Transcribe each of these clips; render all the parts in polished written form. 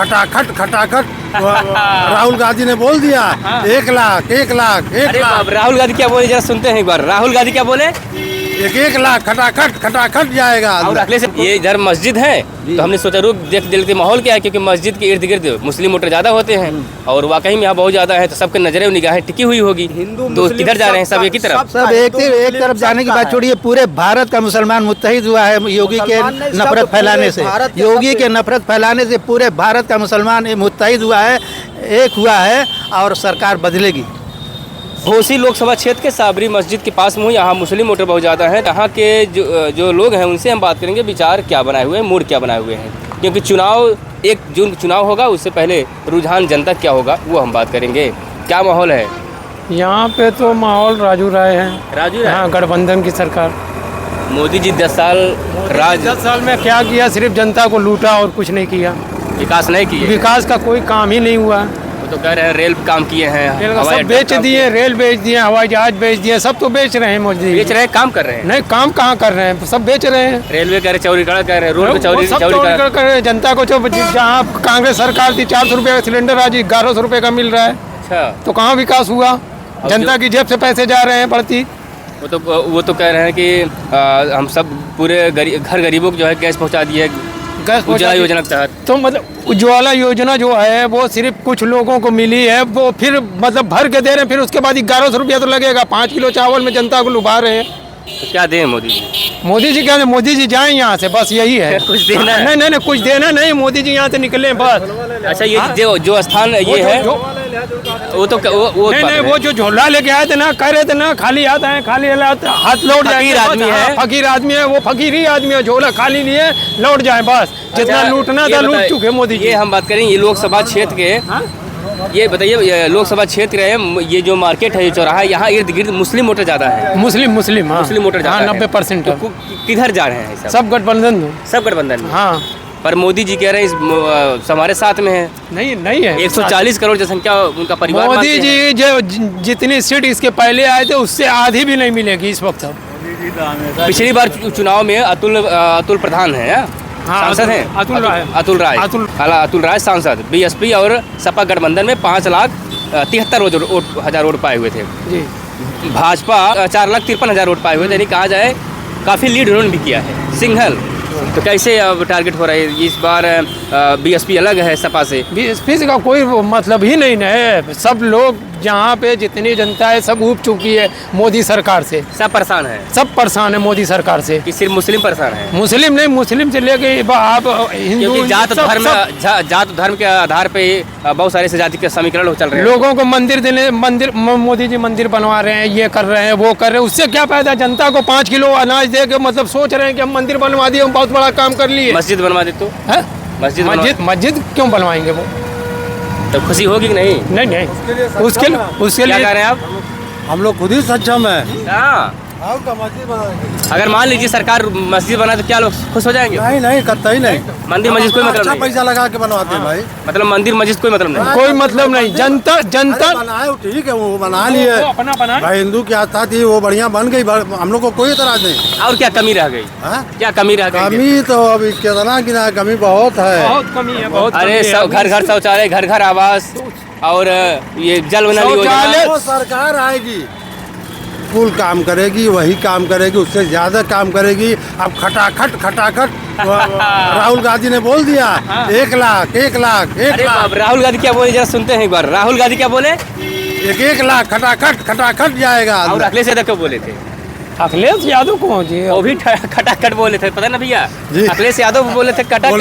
खटाखट खटाखट राहुल गांधी ने बोल दिया 1 लाख 1 लाख 1 लाख। राहुल गांधी क्या बोले, जरा सुनते हैं एक बार। राहुल गांधी क्या बोले? 1 लाख खटाखट खटाखट जाएगा। और अगले से ये इधर मस्जिद है तो हमने सोचा रुक देखते माहौल क्या है, क्योंकि मस्जिद के इर्द गिर्द मुस्लिम वोटर ज्यादा होते हैं और वाकई में यहाँ बहुत ज्यादा है, तो सबके नजरें और निगाहें टिकी हुई होगी। तो किधर जा रहे हैं सब? एक ही तरफ, सब एक तरफ जाने की बात छोड़िए, पूरे भारत का मुसलमान मुत्तहिद हुआ है योगी के नफरत फैलाने से। योगी के नफरत फैलाने से पूरे भारत का मुसलमान मुत्तहिद हुआ है, एक हुआ है और सरकार बदलेगी। घोसी लोकसभा क्षेत्र के साबरी मस्जिद के पास में हूँ। यहाँ मुस्लिम वोटर बहुत ज़्यादा हैं। यहाँ के जो लोग हैं उनसे हम बात करेंगे, विचार क्या बनाए हुए हैं, मूड क्या बनाए हुए हैं, क्योंकि चुनाव 1 जून चुनाव होगा, उससे पहले रुझान जनता क्या होगा वो हम बात करेंगे। क्या माहौल है यहाँ पे? तो माहौल राजू राय है। राजू राय? हाँ, गठबंधन की सरकार। मोदी जी 10 साल 10 साल में क्या किया? सिर्फ जनता को लूटा और कुछ नहीं किया। विकास नहीं किए। विकास का कोई काम ही नहीं हुआ। तो कह रहे हैं रेल काम किए हैं, सब बेच दिए, रेल बेच दिए, हवाई जहाज बेच दिए, सब तो बेच रहे हैं मोदी। बेच रहे हैं, काम कर रहे हैं? नहीं, काम कहाँ कर रहे हैं, सब बेच रहे हैं। रेलवे कह रहे चौड़ीकरण कर रहे हैं, रोड पे चौड़ी कर रहे हैं। जनता को जहाँ कांग्रेस सरकार थी 400 रुपये का सिलेंडर आज 1100 रुपये का मिल रहा है। अच्छा, तो कहाँ विकास हुआ? जनता की जेब से पैसे जा रहे हैं बढ़ती। वो तो कह रहे हैं कि हम सब पूरे घर गरीबों को जो है गैस पहुँचा दिए, गैस उज्ज्वला योजना के तहत। तो मतलब उज्ज्वला योजना जो है वो सिर्फ कुछ लोगों को मिली है, वो फिर मतलब भर के दे रहे हैं, फिर उसके बाद 1100 रुपया तो लगेगा। 5 किलो चावल में जनता को लुभा रहे हैं। तो क्या दें मोदी जी? मोदी जी क्या दें? मोदी जी जाएं यहाँ से, बस यही है। कुछ देना है? नहीं, कुछ देना नहीं, मोदी जी यहाँ से निकले बस। अच्छा, ये जो स्थान ये है वो तो नहीं, वो जो झोला लेके आए थे ना, कह रहे थे ना खाली हाथ आए, खाली हाथ लौट जाए। आदमी है, फकीर आदमी है, वो फकीर ही आदमी है। झोला खाली लिए लौट जाए बस। जितना लूटना था लूट चुके मोदी जी। ये हम बात करें, ये लोकसभा क्षेत्र के, ये बताइए लोकसभा क्षेत्र है, ये जो मार्केट है, ये चौराहा, यहाँ इर्द गिर्द मुस्लिम वोटर ज्यादा है। मुस्लिम वोटर ज्यादा है, 90%। किधर जा रहे हैं सब गठबंधन। सब गठबंधन। हाँ, पर मोदी जी कह रहे हैं हमारे साथ में है। नहीं है। 140 करोड़ जनसंख्या उनका परिवार। मोदी जी जो जितनी सीट इसके पहले आए थे उससे आधी भी नहीं मिलेगी इस वक्त। पिछली बार चुनाव में अतुल प्रधान है, सांसद हैं अतुल राय सांसद। बीएसपी और सपा गठबंधन में 5,73,000 वोट पाए हुए थे जी। भाजपा 4,53,000 वोट पाए हुए थे। यानी कहा जाए काफ़ी लीड उन्होंने भी किया है, सिंगल। तो कैसे अब टारगेट हो रहा है इस बार? बीएसपी अलग है सपा से। बीएसपी का कोई मतलब ही नहीं है। सब लोग जहाँ पे जितनी जनता है सब ऊब चुकी है मोदी सरकार से। सब परेशान है, सब परेशान है मोदी सरकार से। कि सिर्फ मुस्लिम परेशान है? मुस्लिम नहीं, मुस्लिम से लेके आप हिंदू, जात धर्म के आधार पे बहुत सारे जाति के समीकरण चल रहे हैं। लोगों को मंदिर मोदी जी मंदिर बनवा रहे हैं, ये कर रहे हैं, वो कर रहे हैं। उससे क्या फायदा? जनता को 5 किलो अनाज दे के मतलब सोच रहे हैं कि हम मंदिर बनवा दिए, हम बहुत बड़ा काम कर लिए। मस्जिद बनवा दे तो मस्जिद क्यों बनवाएंगे वो? तो खुशी होगी कि नहीं? नहीं, उसके लिए क्या कह रहे हैं आप? हम लोग खुद ही सक्षम है। हाँ, अगर मान लीजिए सरकार मस्जिद बना तो क्या लोग खुश हो जाएंगे? नहीं, कतई नहीं। मंदिर मस्जिद कोई मतलब नहीं। पैसा लगा के बनवाते हैं भाई। मतलब मंदिर मस्जिद कोई मतलब नहीं। कोई मतलब नहीं। जनता बनाए ठीक है, वो बना लिए अपना बना भाई। हिंदू की आस्था थी, वो बढ़िया बन गई, हम लोग को कोई एतराज नहीं। और क्या कमी रह गई? क्या कमी रह गई? कमी तो अभी कितना गिना, कमी बहुत है। बहुत कमी है, बहुत। अरे सब घर शौचालय, घर आवास और ये जल योजना। वो सरकार आएगी, फुल काम करेगी, वही काम करेगी, उससे ज्यादा काम करेगी। अब खटाखट राहुल गांधी ने बोल दिया 1 लाख 1 लाख 1 लाख। राहुल गांधी क्या बोले, जरा सुनते हैं एक बार। राहुल गांधी क्या बोले? 1 लाख खटाखट जाएगा। और अखिलेश यादव क्यों बोले थे? अखिलेश यादव कौन जी? वो भी खटाखट बोले थे, पता ना भैया? अखिलेश यादव बोले थे टकाटक।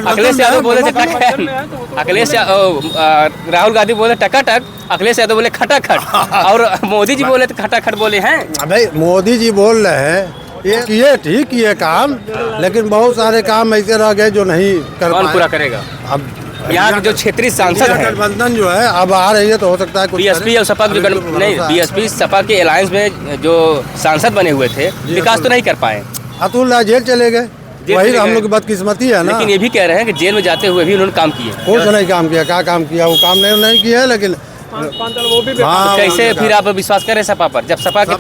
अखिलेश यादव बोले थे राहुल गांधी बोले टकाटक, अखिलेश यादव बोले खटाखट और मोदी जी बोले थे खटाखट बोले हैं। भाई मोदी जी बोल रहे हैं ये ठीक किए काम, लेकिन बहुत सारे काम ऐसे रह गए जो नहीं कर पाए। कौन पूरा करेगा? अब यहाँ के जो क्षेत्रीय सांसद है, गठबंधन जो है अब आ रही है, तो हो सकता है बीएसपी और सपा बीएसपी सपा के अलायंस में जो सांसद बने हुए थे, विकास तो नहीं कर पाए। अतुल राय जेल चले गए, वही हम लोग की बदकिस्मती है ना। लेकिन ये भी कह रहे हैं कि जेल में जाते हुए भी उन्होंने काम किए। कुछ नहीं काम किया, क्या काम किया? वो काम नहीं किया है, लेकिन कैसे फिर आप विश्वास करें सपा पर, जब सपा के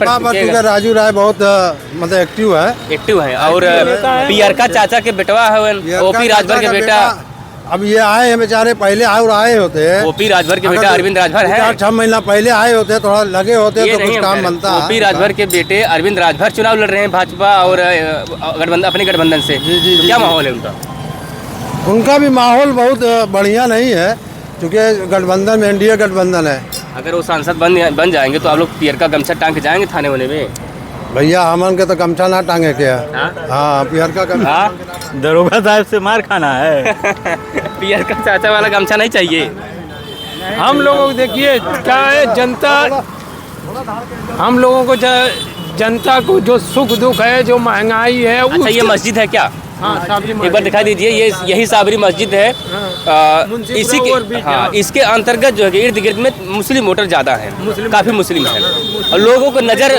राजू राय बहुत मतलब एक्टिव है और पियरका चाचा के बेटवा है, ओपी राजभर के बेटा अब ये आए हैं बेचारे, पहले आए और आए होते हैं। ओपी राजभर के बेटा अगर अरविंद राजभर है। 4-6 महीना पहले आए होते, थोड़ा लगे होते तो कुछ काम बनता। ओपी राजभर के बेटे अरविंद राजभर चुनाव लड़ रहे हैं भाजपा और गठबंधन, अपने गठबंधन से। जी, क्या माहौल है उनका? उनका भी माहौल बहुत बढ़िया नहीं है, क्योंकि गठबंधन में एनडीए गठबंधन है। अगर वो सांसद बन जाएंगे तो आप लोग पियर का गमछा टांग के जाएंगे थाने होने में? भैया हमन के तो गमछा ना टांगे क्या। हाँ, पियर का गमछा। दरोगा साहब से मार खाना है। पियर का चाचा वाला गमछा नहीं चाहिए। हम लोगों को देखिए क्या है, जनता हम लोगों को जनता को जो सुख दुख है, जो महंगाई है। अच्छा, ये मस्जिद है क्या? हाँ, एक बार दिखाई दीजिए। ये यही साबरी मस्जिद है। इसी के इसके अंतर्गत जो है इर्द गिर्द में मुस्लिम वोटर ज़्यादा हैं, काफ़ी मुस्लिम हैं। और लोगों को नज़र,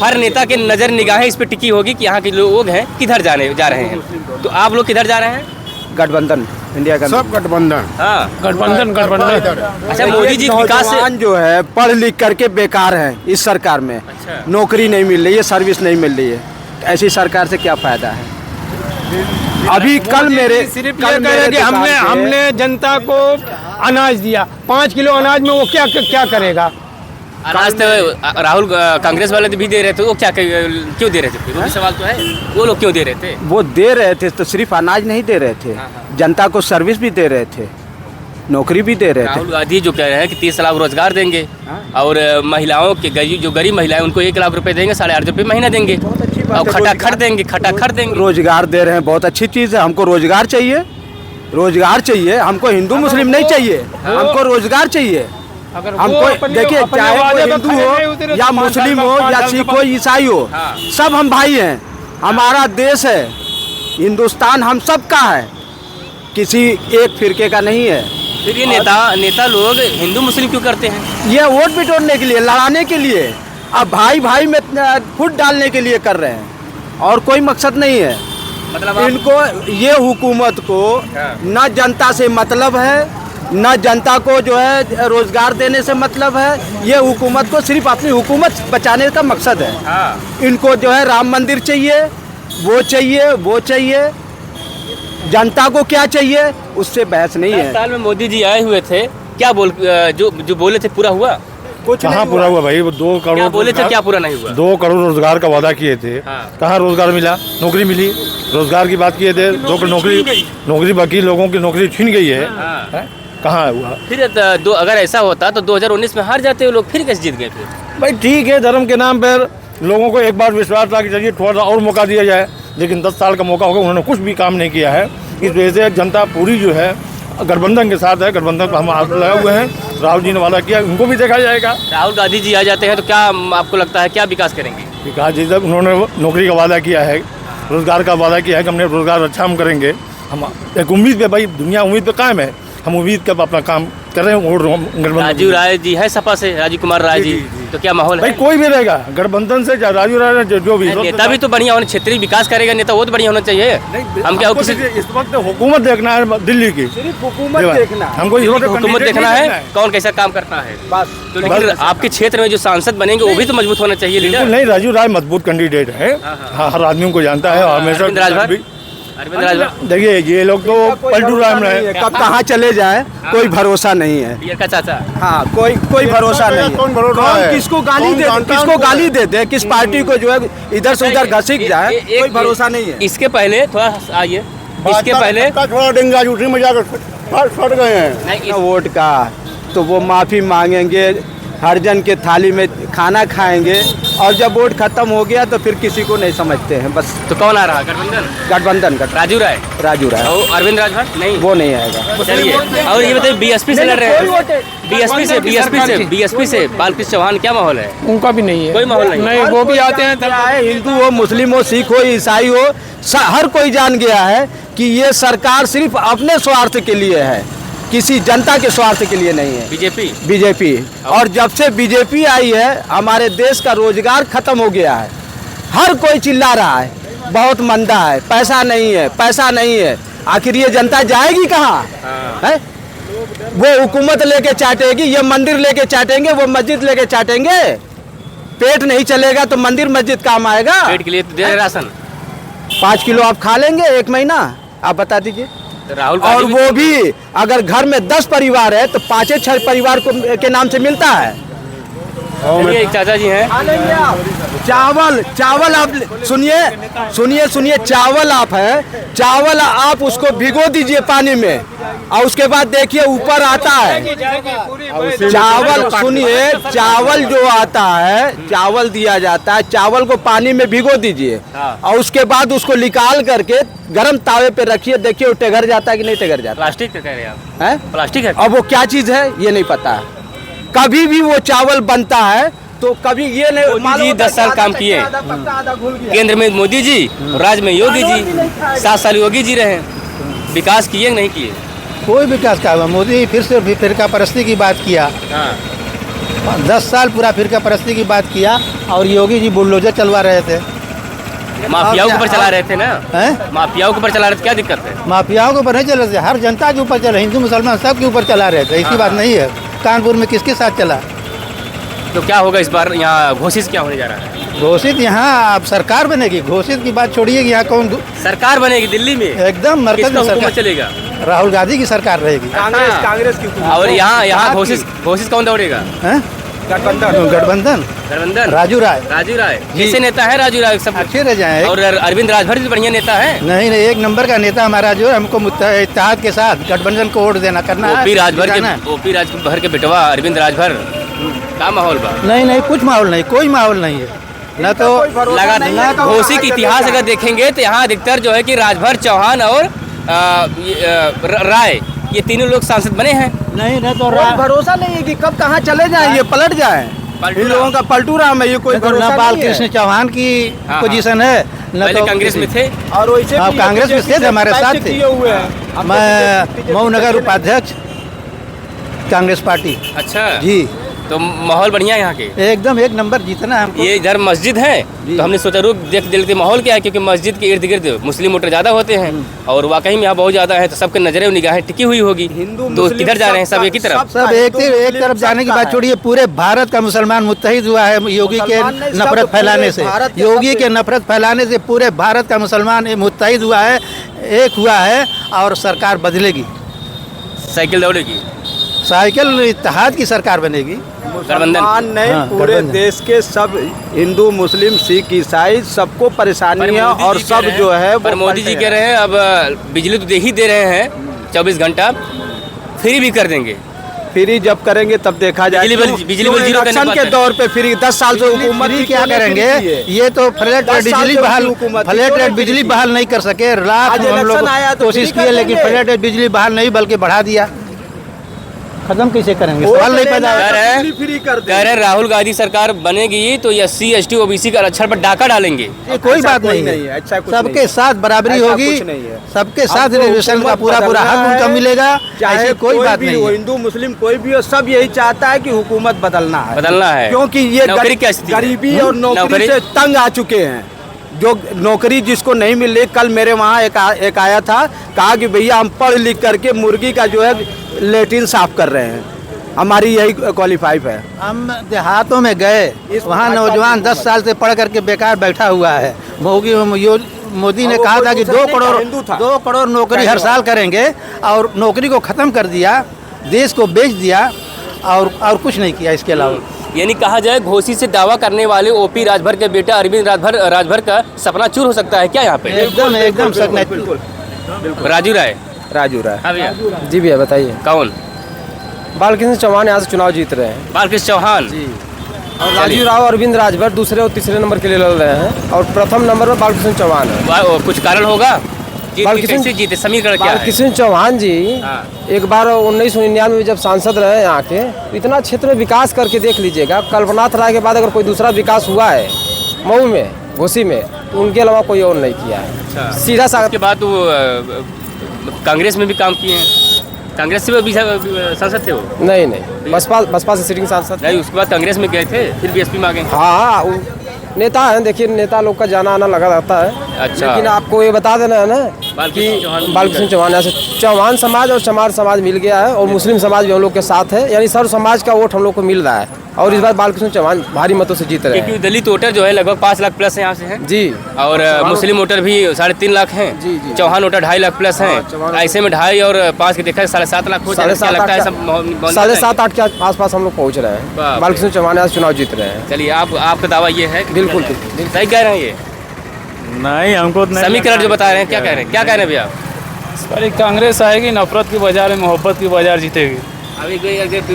हर नेता के नज़र निगाहें इस पर टिकी होगी कि यहाँ के लोग हैं किधर जा रहे हैं। तो आप लोग किधर जा रहे हैं? गठबंधन, इंडिया का सब गठबंधन। हाँ, गठबंधन। अच्छा, मोदी जी विकास से जो है पढ़ लिख करके बेकार है इस सरकार में। अच्छा। नौकरी नहीं मिल रही है, सर्विस नहीं मिल रही है। ऐसी सरकार से क्या फायदा है? अभी कल मेरे सिर्फ ये कह रहे कि हमने जनता को अनाज दिया, 5 किलो अनाज में वो क्या करेगा? अनाज तो राहुल कांग्रेस वाले भी दे रहे थे, वो क्यों दे रहे थे? वो भी सवाल तो है, वो लोग क्यों दे रहे थे? वो दे रहे थे तो सिर्फ अनाज नहीं दे रहे थे, जनता को सर्विस भी दे रहे थे, नौकरी भी दे रहे थे। राहुल गांधी जो कह रहे हैं कि 30 लाख रोजगार देंगे और महिलाओं के जो गरीब महिलाएं उनको 1 लाख रुपए देंगे, 8,500 रुपये महीना देंगे और खटाखट देंगे। रोजगार दे रहे हैं, बहुत अच्छी चीज़ है। हमको रोजगार चाहिए, रोजगार चाहिए हमको। हिंदू मुस्लिम नहीं चाहिए, हमको रोजगार चाहिए। हमको देखिए, चाहे वो हिंदू हो या मुस्लिम हो या सिख हो, ईसाई हो, सब हम भाई हैं। हमारा देश है हिंदुस्तान, हम सब का है, किसी एक फिरके का नहीं है। फिर ये नेता लोग हिंदू मुस्लिम क्यों करते हैं? ये वोट बिटोरने के लिए, लड़ाने के लिए, अब भाई भाई में फुट डालने के लिए कर रहे हैं, और कोई मकसद नहीं है। मतलब इनको, ये हुकूमत को न जनता से मतलब है, न जनता को जो है रोजगार देने से मतलब है। ये हुकूमत को सिर्फ अपनी हुकूमत बचाने का मकसद है। इनको जो है राम मंदिर चाहिए, वो चाहिए। जनता को क्या चाहिए उससे बहस नहीं है। साल में मोदी जी आए हुए थे, क्या जो बोले थे पूरा हुआ? कहाँ पूरा हुआ भाई? वो 2 करोड़ क्या बोले थे, क्या पूरा नहीं हुआ? 2 करोड़ रोजगार का वादा किए थे। कहाँ रोजगार मिला? नौकरी मिली? रोजगार की बात किए थे, 2 करोड़ नौकरी बाकी लोगों की नौकरी छीन गई है। कहाँ हुआ? फिर अगर ऐसा होता तो 2019 में हार जाते वो लोग, फिर कैसे जीत गए? फिर भाई ठीक है, धर्म के नाम पर लोगों को एक बार विश्वास था कि चलिए थोड़ा सा और मौका दिया जाए, लेकिन 10 साल का मौका होगा, उन्होंने कुछ भी काम नहीं किया है। इस वजह से जनता पूरी जो है गठबंधन के साथ है। गठबंधन पर हम हाथ लगाए हुए हैं। राहुल जी ने वादा किया, उनको भी देखा जाएगा। राहुल गांधी जी आ जाते हैं तो क्या आपको लगता है क्या विकास करेंगे? विकास जी, जब उन्होंने नौकरी का वादा किया है, रोजगार का वादा किया है कि हमने रोजगार अच्छा हम करेंगे। हम एक उम्मीद पे, भाई दुनिया उम्मीद पे कायम है, हम उम्मीद कर अपना काम कर रहे हैं। राजू राय जी है सपा से, राजीव कुमार राय जी, तो क्या माहौल है? भाई कोई भी रहेगा गठबंधन से, राजू राय जो भी नेता भी तो बढ़िया होना, क्षेत्रीय विकास करेगा नेता, वो तो बढ़िया होना चाहिए। हम क्या इस वक्त हुकूमत देखना है दिल्ली की, सिर्फ हुकूमत देखना, हमको हुकूमत देखना है कौन कैसा काम करता है बस। तो लेकिन आपके क्षेत्र में जो सांसद बनेंगे वो भी तो मजबूत होना चाहिए। बिल्कुल नहीं, राजू राय मजबूत कैंडिडेट है। हाँ, हर आदमी को जानता है। हमेशा अरविंद राजभर देखिए, ये लोग तो पलटू राम है, कब कहाँ चले जाए कोई भरोसा नहीं है। पियर का चाचा, हाँ, कोई भरोसा नहीं है। कौन भरोसा है? किसको गाली दे दे, किस पार्टी को जो है इधर से उधर घसीट जाए, कोई भरोसा नहीं है। इसके पहले थोड़ा आइए, इसके पहले थोड़ा डेंगा झूठी में जाकर फट गए हैं वोट का, तो वो माफी मांगेंगे, हर जन के थाली में खाना खाएंगे, और जब वोट खत्म हो गया तो फिर किसी को नहीं समझते हैं बस। तो कौन आ रहा है? गठबंधन राजू राय और अरविंद राजभर नहीं, वो नहीं आएगा। चलिए, और ये बताइए बीएसपी से लड़ रहे हैं, बीएसपी से बालकृष्ण चौहान, क्या माहौल है? उनका भी नहीं है, कोई माहौल नहीं। वो भी आते हैं, चाहे हिंदू हो, मुस्लिम हो, सिख हो, ईसाई हो, हर कोई जान गया है कि ये सरकार सिर्फ अपने स्वार्थ के लिए है, किसी जनता के स्वार्थ के लिए नहीं है। बीजेपी और जब से बीजेपी आई है हमारे देश का रोजगार खत्म हो गया है। हर कोई चिल्ला रहा है बहुत मंदा है, पैसा नहीं है। आखिर ये जनता जाएगी कहाँ? है वो हुकूमत लेके चाटेगी, ये मंदिर लेके चाटेंगे, वो मस्जिद लेके चाटेंगे। पेट नहीं चलेगा तो मंदिर मस्जिद काम आएगा? पेट के लिए तो दे राशन। 5 किलो आप खा लेंगे 1 महीना? आप बता दीजिए। तो राहुल और गांधी वो भी अगर घर में 10 परिवार है तो 5-6 परिवार को के नाम से मिलता है। चलिए, एक चाचा जी हैं। चावल आप सुनिए, चावल आप है, चावल आप उसको भिगो दीजिए पानी में और उसके बाद देखिए ऊपर आता है चावल। सुनिए, चावल जो आता है, चावल दिया जाता है, चावल को पानी में भिगो दीजिए और उसके बाद उसको निकाल करके गरम तावे पे रखिए, देखिए वो टेगर जाता है कि नहीं टेगर जाता प्लास्टिक का कह रहे हैं आप? है। प्लास्टिक है। अब वो क्या चीज है ये नहीं पता है। कभी भी वो चावल बनता है तो कभी ये नहीं। मोदी जी 10 साल काम किए केंद्र में, मोदी जी राज्य में योगी जी, 7 साल योगी जी रहे, विकास किए नहीं किए? कोई विकास का हुआ। मोदी फिर से फिरका परस्ती की बात किया, 10 साल पूरा फिरका परस्ती की बात किया और योगी जी बुलडोजर चलवा रहे थे। माफियाओं के ऊपर चला रहे थे ना? हैं? माफियाओं के ऊपर चला रहे थे, क्या दिक्कत है? माफियाओं के ऊपर नहीं चल रहे थे, हर जनता के ऊपर चला, हिंदू मुसलमान सबके ऊपर चला रहे थे। ऐसी बात नहीं है। कानपुर में किसके साथ चला? तो क्या होगा इस बार यहाँ घोषित क्या होने जा रहा है? घोषित यहाँ अब सरकार बनेगी। घोषित की बात छोड़िए कि यहाँ कौन सरकार बनेगी दिल्ली में? एकदम मरकज किसका में हुकूमत सरकार चलेगा? राहुल गांधी की सरकार रहेगी। कांग्रेस की और यहाँ घोषित कौन दौड़ेगा? हैं? गठबंधन गठबंधन राजू राय जी। कैसे नेता है राजू राय? सब अच्छे रह जाए। और अरविंद राजभर भी बढ़िया नेता है। नहीं, एक नंबर का नेता हमारा जो है, हमको इत्तेहाद के साथ गठबंधन को वोट देना करना है। ओपी राजभर के बेटवा अरविंद राजभर का माहौल बा? नहीं, कुछ माहौल नहीं, कोई माहौल नहीं है। न तो लगा घोषित इतिहास अगर देखेंगे तो यहाँ अधिकतर जो है कि राजभर, चौहान और राय, ये तीनों लोग सांसद बने हैं। नहीं तो भरोसा नहीं है कि कब कहाँ चले जाएं, ये पलट जाएं। इन लोगों का पलटू राम है, ये कोई भरोसा नहीं है। बालकृष्ण चौहान की पोजीशन है। पहले कांग्रेस में थे और वैसे हाँ, कांग्रेस में थे, हमारे साथ थे। मैं मऊ नगर उपाध्यक्ष कांग्रेस पार्टी। अच्छा जी। तो माहौल बढ़िया है यहाँ के? एकदम एक नंबर जीतना है हमको। ये इधर मस्जिद है तो हमने सोचा रुक देख देखते माहौल क्या है, क्योंकि मस्जिद के इर्द गिर्द मुस्लिम वोटर ज़्यादा होते हैं और वाकई में यहाँ बहुत ज़्यादा है, तो सबके नजरें और निगाहें टिकी हुई होगी। तो किधर जा रहे हैं? सब एक ही तरफ? सब एक तरफ जाने की बात छोड़िए, पूरे भारत का मुसलमान मुत्तहिद हुआ है योगी के नफरत फैलाने से। योगी के नफरत फैलाने से पूरे भारत का मुसलमान मुत्तहिद हुआ है, एक हुआ है और सरकार बदलेगी। साइकिल दौड़ेगी? साइकिल इत्तेहाद की सरकार बनेगी। मुसलमान नहीं, हाँ, पूरे देश के सब हिंदू, मुस्लिम, सिख, ईसाई सबको परेशानी है और सब जो है। पर मोदी जी कह रहे हैं अब बिजली तो दे ही दे रहे हैं 24 घंटा, फ्री भी कर देंगे। फ्री जब करेंगे तब देखा जाएगा। बिजली बिल जीरो करने इलेक्शन के दौर पे फ्री 10 साल से हुकूमत फ्री क्या करेंगे? ये तो फ्लैट रेट बिजली बहाल नहीं कर सके। लाख हम लोग कोशिश किए लेकिन फ्लैट रेट बिजली बहाल नहीं बल्कि बढ़ा दिया। खत्म कैसे करेंगे? सवाल नहीं पैदा कह रहे राहुल गांधी सरकार बनेगी तो ये SC ST OBC का आरक्षण पर डाका डालेंगे। ये कोई बात नहीं है। सबके साथ बराबरी होगी, सबके साथ रिजर्वेशन का पूरा हक उनका मिलेगा। ऐसी कोई बात नहीं है। हिंदू मुस्लिम कोई भी हो, सब यही चाहता है कि हुकूमत बदलना है, क्योंकि ये गरीबी और नौकरी से तंग आ चुके हैं। जो नौकरी जिसको नहीं मिल रही, कल मेरे वहाँ एक आया था, कहा कि भैया हम पढ़ लिख करके मुर्गी का जो है लेटिन साफ कर रहे हैं, हमारी यही क्वालिफाई है। हम देहातों में गए, वहाँ नौजवान 10 साल से पढ़ करके बेकार बैठा हुआ है। मोदी ने कहा था कि 2 करोड़ नौकरी हर साल करेंगे और नौकरी को ख़त्म कर दिया, देश को बेच दिया और कुछ नहीं किया इसके अलावा। यानी कहा जाए घोषित से दावा करने वाले OP राजभर के बेटा अरविंद राजभर का सपना चूर हो सकता है क्या यहाँ पे? एकदम राजू राय। हाँ भैया। जी भैया बताइए। कौन? बालकृष्ण चौहान यहाँ से चुनाव जीत रहे हैं। बालकृष्ण चौहान जी। और राजू राव अरविंद राजभर दूसरे और तीसरे नंबर के लिए लड़ रहे हैं और प्रथम नंबर पर बालकृष्ण चौहान है। कुछ कारण होगा? जीते समीकरण क्या है? बालकृष्ण चौहान जी एक बार 1999 में जब सांसद रहे यहाँ के, इतना क्षेत्र में विकास करके देख लीजिएगा। कल्पनाथ राय के बाद अगर कोई दूसरा विकास हुआ है मऊ में, घोसी में, तो उनके अलावा कोई और नहीं किया है। सीधा सा के बाद वो कांग्रेस में भी काम किए हैं। कांग्रेस से भी सांसद थे वो? नहीं, बसपा से सिटिंग सांसद। नहीं, उसके बाद कांग्रेस में गए थे, फिर BSP में आ गए। हाँ, नेता है, देखिए नेता लोग का जाना आना लगा रहता है। अच्छा। लेकिन आपको ये बता देना है ना कि बालकृष्ण चौहान ऐसे चौहान समाज और चमार समाज मिल गया है और मुस्लिम समाज भी हम लोग के साथ है, यानी सर्व समाज का वोट हम लोग को मिल रहा है और इस बार बालकृष्ण चौहान भारी मतों से जीत रहे हैं। क्योंकि दलित वोटर जो है लगभग 5 लाख प्लस है यहाँ से हैं जी। और मुस्लिम वोटर भी 3.5 लाख हैं। जी, जी। चौहान वोटर 2.5 लाख प्लस हैं। चौहान- ऐसे में 2.5 और 5 के देखा 7.5 लाख हो जाएगा। क्या लगता है सब मौजूद साढ़े हैं? 7-8 के आसपास हम लोग पहुँच रहे हैं। बाप रे। बालकृष्ण चौहान आज चुनाव जीत रहे हैं। चलिए आपका दावा ये है कि बिल्कुल, सही कह रहे हैं ये नहीं हमको नहीं समीकरण जो बता रहे हैं, क्या कह रहे हैं, क्या कह रहे हैं भैया? इस बार कांग्रेस आएगी, नफरत की बाजार में मोहब्बत की बाजार जीतेगी। अभी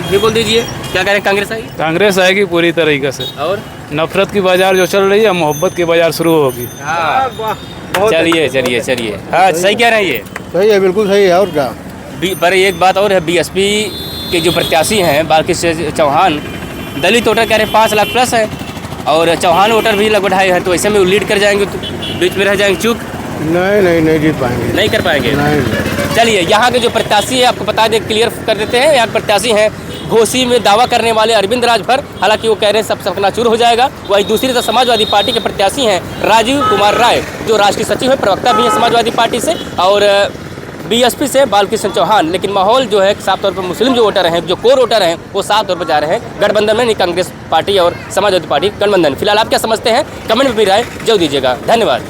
भी बोल दीजिए क्या कह रहे हैं? कांग्रेस आएगी कांग्रेस आएगी पूरी तरीके से, और नफरत की बाजार जो चल रही है मोहब्बत की बाजार शुरू होगी। हाँ चलिए हाँ सही कह रहे हैं ये। सही है, बिल्कुल सही है। और क्या पर एक बात और है, बीएसपी के जो प्रत्याशी हैं बालकृष्ण चौहान, दलित वोटर कह रहे हैं 5 लाख प्लस है और चौहान वोटर भी लगभग 2.5 है, तो ऐसे में वो लीड कर जाएंगे तो बीच में रह जाएंगे चूक नहीं जीत पाएंगे। नहीं कर पाएंगे। नहीं। चलिए यहाँ के जो प्रत्याशी है आपको बता दें, क्लियर कर देते हैं। यहाँ प्रत्याशी हैं घोसी में दावा करने वाले अरविंद राजभर, हालांकि वो कह रहे हैं सब चकनाचूर हो जाएगा। वहीं दूसरी तरफ समाजवादी पार्टी के प्रत्याशी हैं राजीव कुमार राय, जो राष्ट्रीय सचिव है, प्रवक्ता भी हैं समाजवादी पार्टी से, और बीएसपी से बालकृष्ण चौहान। लेकिन माहौल जो है साफ तौर पर मुस्लिम जो वोटर हैं, जो कोर वोटर हैं, वो साफ तौर पर जा रहे हैं गठबंधन में, नहीं कांग्रेस पार्टी और समाजवादी पार्टी गठबंधन। फिलहाल आप क्या समझते हैं? कमेंट में भी राय जरूर दीजिएगा। धन्यवाद।